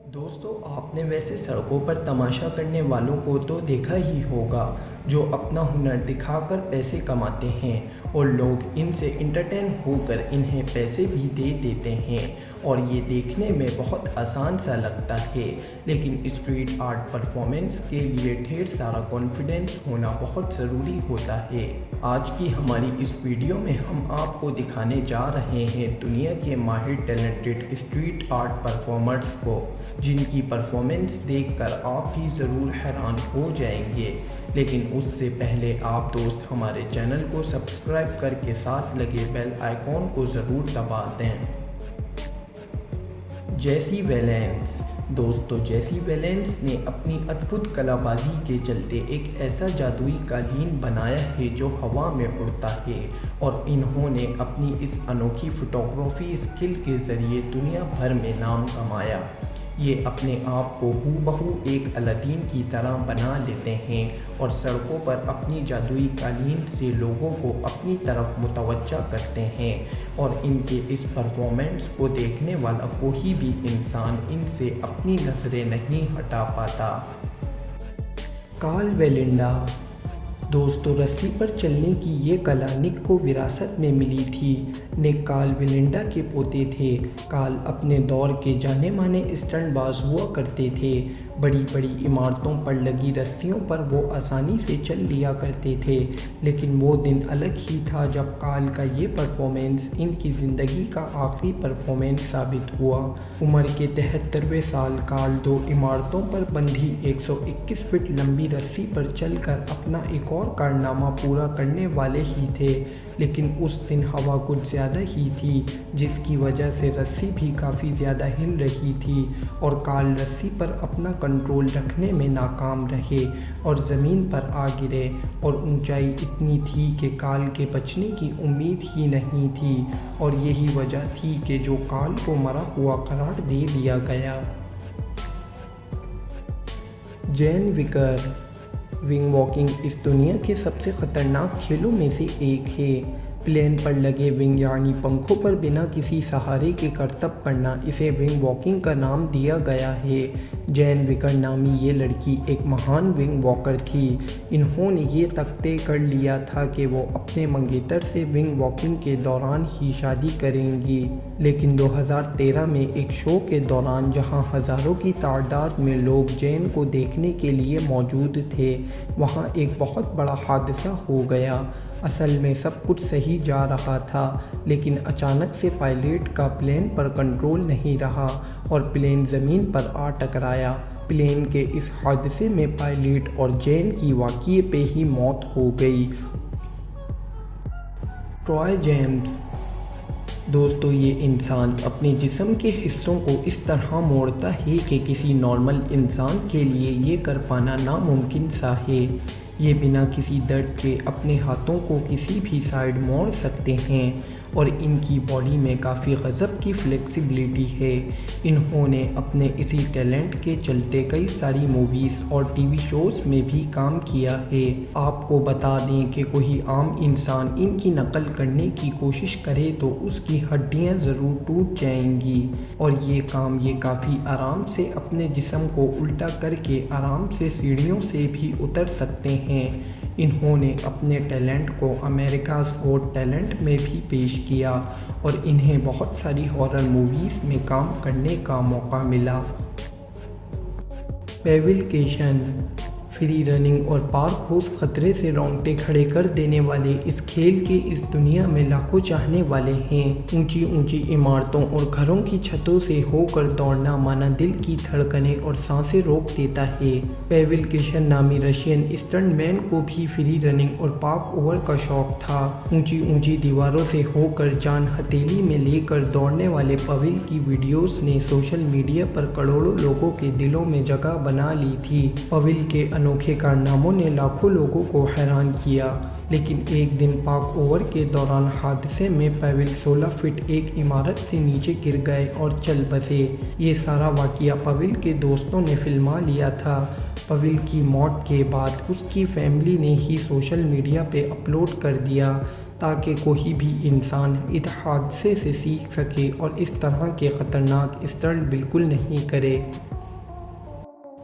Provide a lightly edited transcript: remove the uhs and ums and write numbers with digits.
دوستو آپ نے ویسے سڑکوں پر تماشا کرنے والوں کو تو دیکھا ہی ہوگا جو اپنا ہنر دکھا کر پیسے کماتے ہیں اور لوگ ان سے انٹرٹین ہو کر انہیں پیسے بھی دے دیتے ہیں اور یہ دیکھنے میں بہت آسان سا لگتا ہے، لیکن اسٹریٹ آرٹ پرفارمنس کے لیے ڈھیر سارا کانفیڈنس ہونا بہت ضروری ہوتا ہے۔ آج کی ہماری اس ویڈیو میں ہم آپ کو دکھانے جا رہے ہیں دنیا کے ماہر ٹیلنٹڈ اسٹریٹ آرٹ پرفارمرز کو، جن کی پرفارمنس دیکھ کر آپ بھی ضرور حیران ہو جائیں گے۔ لیکن اس سے پہلے آپ دوست ہمارے چینل کو سبسکرائب کر کے ساتھ لگے بیل آئیکن کو ضرور دبا دیں۔ جیسی ویلنس۔ دوستو جیسی ویلنس نے اپنی ادبھت کلا بازی کے چلتے ایک ایسا جادوئی قالین بنایا ہے جو ہوا میں اڑتا ہے، اور انہوں نے اپنی اس انوکھی فوٹوگرافی اسکل کے ذریعے دنیا بھر میں نام کمایا۔ یہ اپنے آپ کو ہو بہو ایک الادین کی طرح بنا لیتے ہیں اور سڑکوں پر اپنی جادوئی قالین سے لوگوں کو اپنی طرف متوجہ کرتے ہیں، اور ان کے اس پرفارمنس کو دیکھنے والا کوئی بھی انسان ان سے اپنی نظریں نہیں ہٹا پاتا۔ کارل ویلنڈا۔ دوستو رسی پر چلنے کی یہ کلا نک کو وراثت میں ملی تھی۔ نک کارل ویلنڈا کے پوتے تھے۔ کارل اپنے دور کے جانے مانے اسٹنٹ باز ہوا کرتے تھے۔ بڑی بڑی عمارتوں پر لگی رسیوں پر وہ آسانی سے چل لیا کرتے تھے، لیکن وہ دن الگ ہی تھا جب کارل کا یہ پرفارمنس ان کی زندگی کا آخری پرفارمنس ثابت ہوا۔ عمر کے 73ویں سال کارل 2 عمارتوں پر بندھی 121 فٹ لمبی رسی پر چل کر اپنا ایک اور کارنامہ پورا کرنے والے ہی تھے، لیکن اس دن ہوا کچھ زیادہ ہی تھی، جس کی وجہ سے رسی بھی کافی زیادہ ہل رہی تھی، اور کارل رسی پر اپنا کنٹرول رکھنے میں ناکام رہے اور زمین پر آ گرے، اور اونچائی اتنی تھی کہ کارل کے بچنے کی امید ہی نہیں تھی، اور یہی وجہ تھی کہ جو کارل کو مرا ہوا قرار دے دیا گیا۔ جین وکر۔ ونگ واکنگ اس دنیا کے سب سے خطرناک کھیلوں میں سے ایک ہے۔ پلین پر لگے ونگ یعنی پنکھوں پر بنا کسی سہارے کے کرتب کرنا، اسے ونگ واکنگ کا نام دیا گیا ہے۔ جین وکر نامی یہ لڑکی ایک مہان ونگ واکر تھی۔ انہوں نے یہ تک طے کر لیا تھا کہ وہ اپنے منگیتر سے ونگ واکنگ کے دوران ہی شادی کریں گی، لیکن 2013 میں ایک شو کے دوران جہاں ہزاروں کی تعداد میں لوگ جین کو دیکھنے کے لیے موجود تھے، وہاں ایک بہت بڑا حادثہ ہو گیا۔ اصل میں سب کچھ صحیح جا رہا تھا، لیکن اچانک سے پائلٹ کا پلین پر کنٹرول نہیں رہا اور پلین زمین پر آ ٹکرایا۔ پلین کے اس حادثے میں پائلٹ اور جین کی واقعے پہ ہی موت ہو گئی۔ Try James. دوستو یہ انسان اپنے جسم کے حصوں کو اس طرح موڑتا ہے کہ کسی نارمل انسان کے لیے یہ کر پانا ناممکن سا ہے۔ یہ بنا کسی درد کے اپنے ہاتھوں کو کسی بھی سائیڈ موڑ سکتے ہیں، اور ان کی باڈی میں کافی غضب کی فلیکسیبلٹی ہے۔ انہوں نے اپنے اسی ٹیلنٹ کے چلتے کئی ساری موویز اور ٹی وی شوز میں بھی کام کیا ہے۔ آپ کو بتا دیں کہ کوئی عام انسان ان کی نقل کرنے کی کوشش کرے تو اس کی ہڈیاں ضرور ٹوٹ جائیں گی، اور یہ کافی آرام سے اپنے جسم کو الٹا کر کے آرام سے سیڑھیوں سے بھی اتر سکتے ہیں۔ انہوں نے اپنے ٹیلنٹ کو امریکاز گوٹ ٹیلنٹ میں بھی پیش کیا، اور انہیں بہت ساری ہارر موویز میں کام کرنے کا موقع ملا۔ پیول کیشن۔ فری رننگ اور پارک ہورس خطرے سے رونگٹے کھڑے کر دینے والے اس کھیل کے اس دنیا میں لاکھوں چاہنے والے ہیں۔ اونچی اونچی عمارتوں اور گھروں کی چھتوں سے ہو کر دوڑنا مانا دل کی دھڑکنیں اور سانسیں روک دیتا ہے۔ پیول کیشن نامی رشین اسٹنٹ مین کو بھی فری رننگ اور پارک اوور کا شوق تھا۔ اونچی اونچی دیواروں سے ہو کر جان ہتھیلی میں لے کر دوڑنے والے پیول کی ویڈیوز نے سوشل میڈیا پر کروڑوں لوگوں کے دلوں میں جگہ بنا لی تھی۔ پیول کے انوکھے کارناموں نے لاکھوں لوگوں کو حیران کیا، لیکن ایک دن پارک اوور کے دوران حادثے میں پیول 16 فٹ ایک عمارت سے نیچے گر گئے اور چل بسے۔ یہ سارا واقعہ پیول کے دوستوں نے فلما لیا تھا۔ پیول کی موت کے بعد اس کی فیملی نے ہی سوشل میڈیا پہ اپلوڈ کر دیا تاکہ کوئی بھی انسان اس حادثے سے سیکھ سکے اور اس طرح کے خطرناک اسٹنٹ بالکل نہیں کرے۔